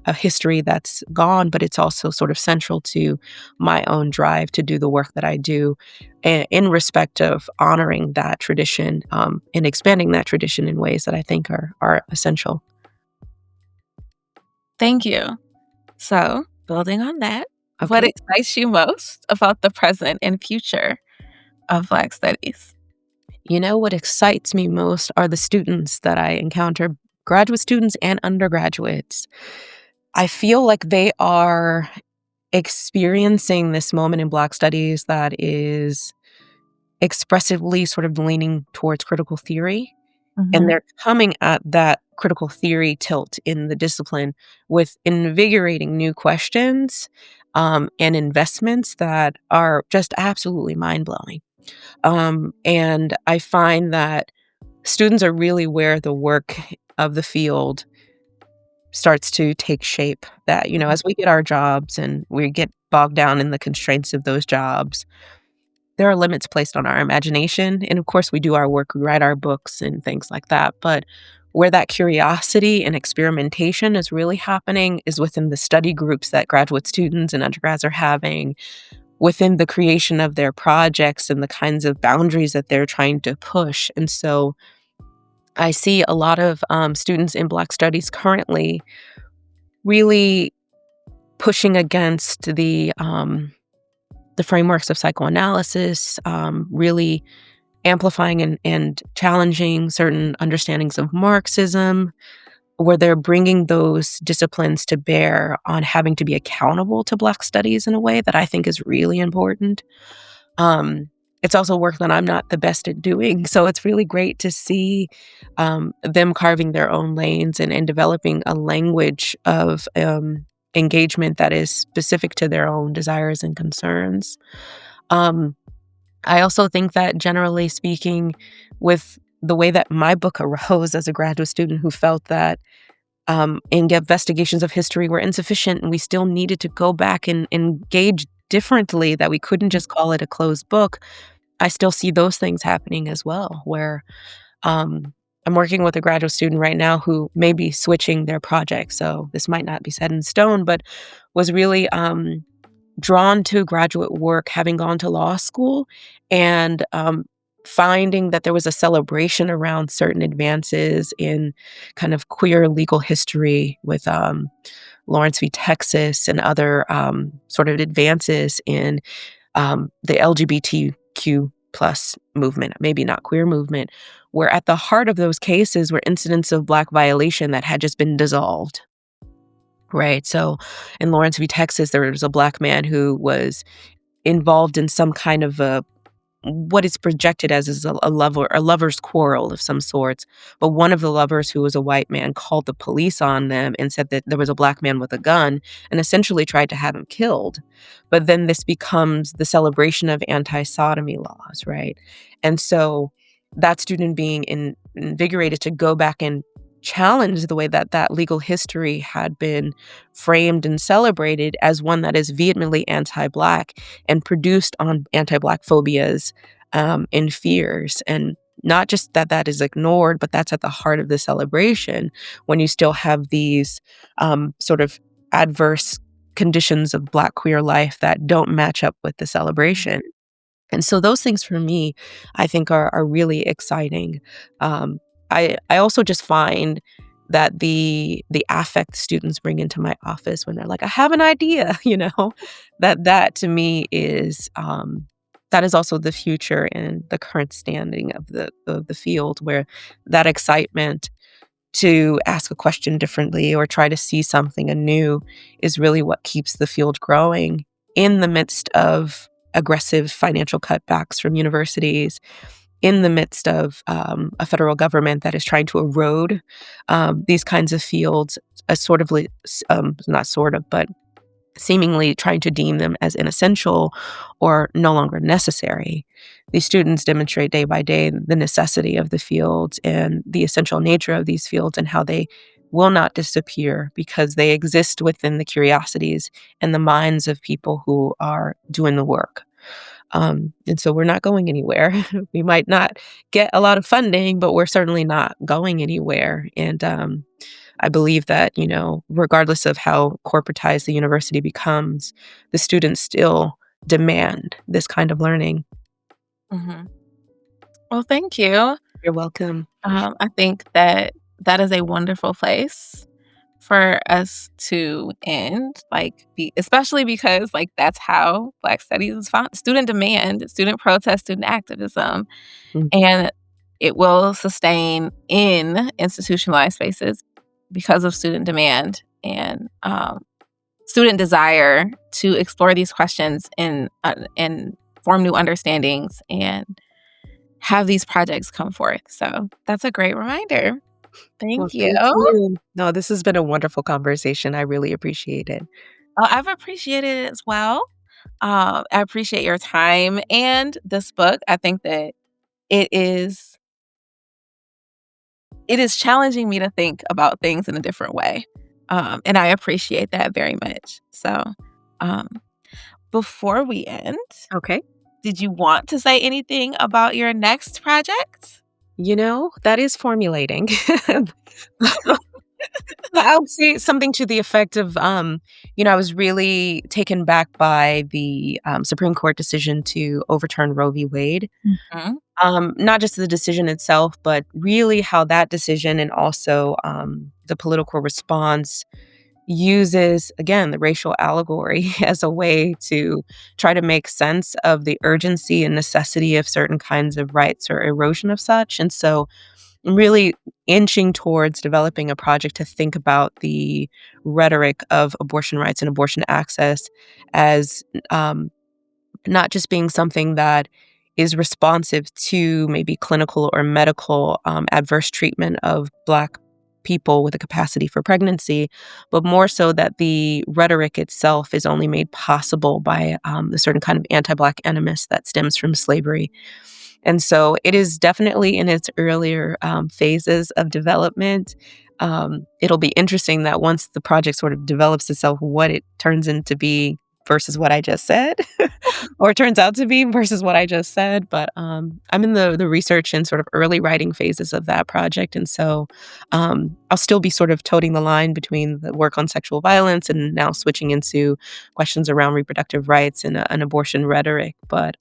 a history that's gone, but it's also sort of central to my own drive to do the work that I do in respect of honoring that tradition and expanding that tradition in ways that I think are essential. Thank you. So, building on that, what Okay. excites you most about the present and future of Black studies? You know, what excites me most are the students that I encounter, graduate students and undergraduates. I feel like they are experiencing this moment in Black studies that is expressively sort of leaning towards critical theory. And Mhm. they're coming at that critical theory tilt in the discipline with invigorating new questions and investments that are just absolutely mind blowing. And I find that students are really where the work of the field starts to take shape. That, as we get our jobs and we get bogged down in the constraints of those jobs, there are limits placed on our imagination. And of course, we do our work, we write our books and things like that. But where that curiosity and experimentation is really happening is within the study groups that graduate students and undergrads are having, within the creation of their projects and the kinds of boundaries that they're trying to push. And so I see a lot of students in Black studies currently really pushing against the frameworks of psychoanalysis, really amplifying and challenging certain understandings of Marxism, where they're bringing those disciplines to bear on having to be accountable to Black studies in a way that I think is really important. Um, it's also work that I'm not the best at doing, so it's really great to see them carving their own lanes and developing a language of engagement that is specific to their own desires and concerns. Um, I also think that, generally speaking, with the way that my book arose as a graduate student who felt that investigations of history were insufficient and we still needed to go back and engage differently, that we couldn't just call it a closed book, I still see those things happening as well, where I'm working with a graduate student right now who may be switching their project. So this might not be set in stone, but was really drawn to graduate work, having gone to law school, and finding that there was a celebration around certain advances in kind of queer legal history with Lawrence v. Texas and other sort of advances in the LGBTQ plus movement, maybe not queer movement, where at the heart of those cases were incidents of Black violation that had just been dissolved. Right. So in Lawrence v. Texas, there was a Black man who was involved in some kind of what is projected as is a lover's quarrel of some sorts. But one of the lovers, who was a white man, called the police on them and said that there was a Black man with a gun and essentially tried to have him killed. But then this becomes the celebration of anti-sodomy laws, right? And so that student being invigorated to go back and challenge the way that that legal history had been framed and celebrated as one that is vehemently anti-Black and produced on anti-Black phobias and fears. And not just that that is ignored, but that's at the heart of the celebration, when you still have these sort of adverse conditions of Black queer life that don't match up with the celebration. And so those things for me, I think are really exciting. Um, I also just find that the affect students bring into my office when they're like, "I have an idea," that to me is that is also the future and the current standing of the field, where that excitement to ask a question differently or try to see something anew is really what keeps the field growing in the midst of aggressive financial cutbacks from universities in the midst of a federal government that is trying to erode these kinds of fields, as sort of, not sort of, but seemingly trying to deem them as inessential or no longer necessary. These students demonstrate day by day the necessity of the fields and the essential nature of these fields and how they will not disappear because they exist within the curiosities and the minds of people who are doing the work. And so we're not going anywhere. We might not get a lot of funding, but we're certainly not going anywhere. And I believe that, regardless of how corporatized the university becomes, the students still demand this kind of learning. Mhm. Well, thank you. You're welcome. I think that that is a wonderful place for us to end, especially because, that's how Black studies is found student demand, student protest, student activism, Mm. and it will sustain in institutionalized spaces because of student demand and, student desire to explore these questions and form new understandings and have these projects come forth. So that's a great reminder. Well, Thank you. thank you. No, this has been a wonderful conversation. I really appreciate it. I've appreciated it as well. I appreciate your time and this book. I think that it is it is challenging me to think about things in a different way. And I appreciate that very much. So, um, before we end, Okay. did you want to say anything about your next project? That is formulating. I'll say something to the effect of, I was really taken back by the Supreme Court decision to overturn Roe v. Wade. Mhm. Not just the decision itself, but really how that decision and also the political response uses, again, the racial allegory as a way to try to make sense of the urgency and necessity of certain kinds of rights or erosion of such. And so I'm really inching towards developing a project to think about the rhetoric of abortion rights and abortion access as not just being something that is responsive to maybe clinical or medical adverse treatment of Black people with a capacity for pregnancy, but more so that the rhetoric itself is only made possible by the certain kind of anti-Black animus that stems from slavery. And so it is definitely in its earlier phases of development. It'll be interesting that once the project sort of develops itself, what it turns into be versus what I just said, or turns out to be versus what I just said. But I'm in the research and sort of early writing phases of that project, and so I'll still be sort of toting the line between the work on sexual violence and now switching into questions around reproductive rights and an abortion rhetoric. But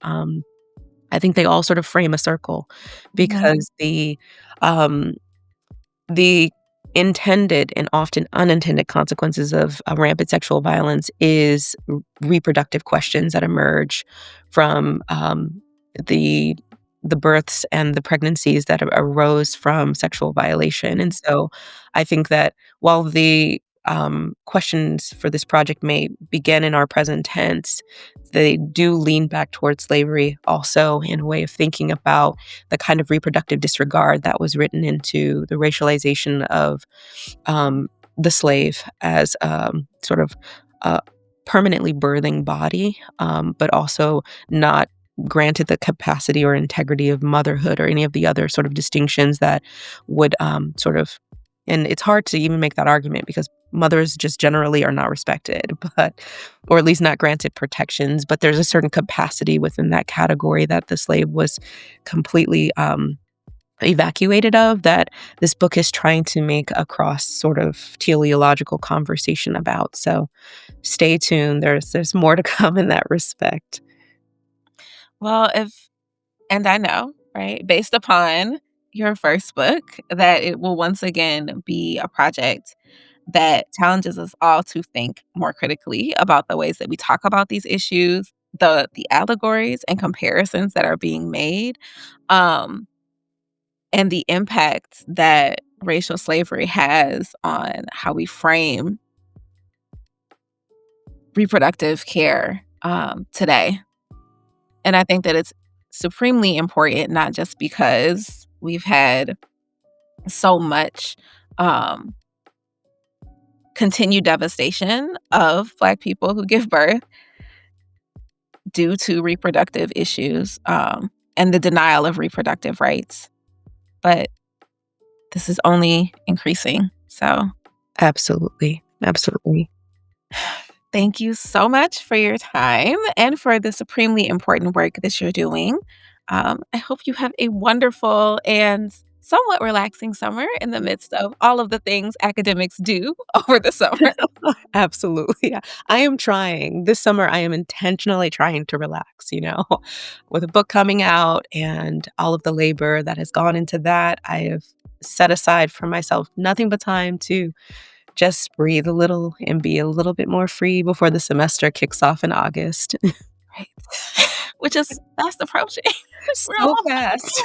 I think they all sort of frame a circle Mhm. because um, the intended and often unintended consequences of rampant sexual violence is reproductive questions that emerge from the the births and the pregnancies that arose from sexual violation. And so I think that while the questions for this project may begin in our present tense, they do lean back towards slavery also in a way of thinking about the kind of reproductive disregard that was written into the racialization of um, the slave as sort of a permanently birthing body, but also not granted the capacity or integrity of motherhood or any of the other sort of distinctions that would sort of, and it's hard to even make that argument because mothers just generally are not respected, but, or at least not granted protections, but there's a certain capacity within that category that the slave was completely evacuated of, that this book is trying to make a cross sort of teleological conversation about. So stay tuned. There's more to come in that respect. Well, and I know, right, based upon your first book, that it will once again be a project that challenges us all to think more critically about the ways that we talk about these issues, the allegories and comparisons that are being made, um, and the impact that racial slavery has on how we frame reproductive care, today. And I think that it's supremely important, not just because we've had so much um, continued devastation of Black people who give birth due to reproductive issues and the denial of reproductive rights. But this is only increasing. So Absolutely. Absolutely. thank you so much for your time and for the supremely important work that you're doing. I hope you have a wonderful and somewhat relaxing summer in the midst of all of the things academics do over the summer. Absolutely. Yeah. I am trying. This summer, I am intentionally trying to relax, with a book coming out and all of the labor that has gone into that. I have set aside for myself nothing but time to just breathe a little and be a little bit more free before the semester kicks off in August. Right. Which is fast approaching. We're So almost fast.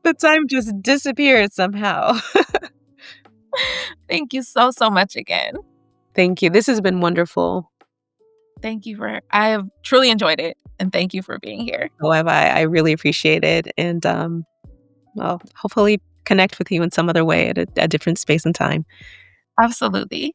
The time just disappeared somehow. Thank you so, so much again. Thank you. This has been wonderful. I have truly enjoyed it. And thank you for being here. However, I really appreciate it. And well, hopefully connect with you in some other way at a different space and time. Absolutely.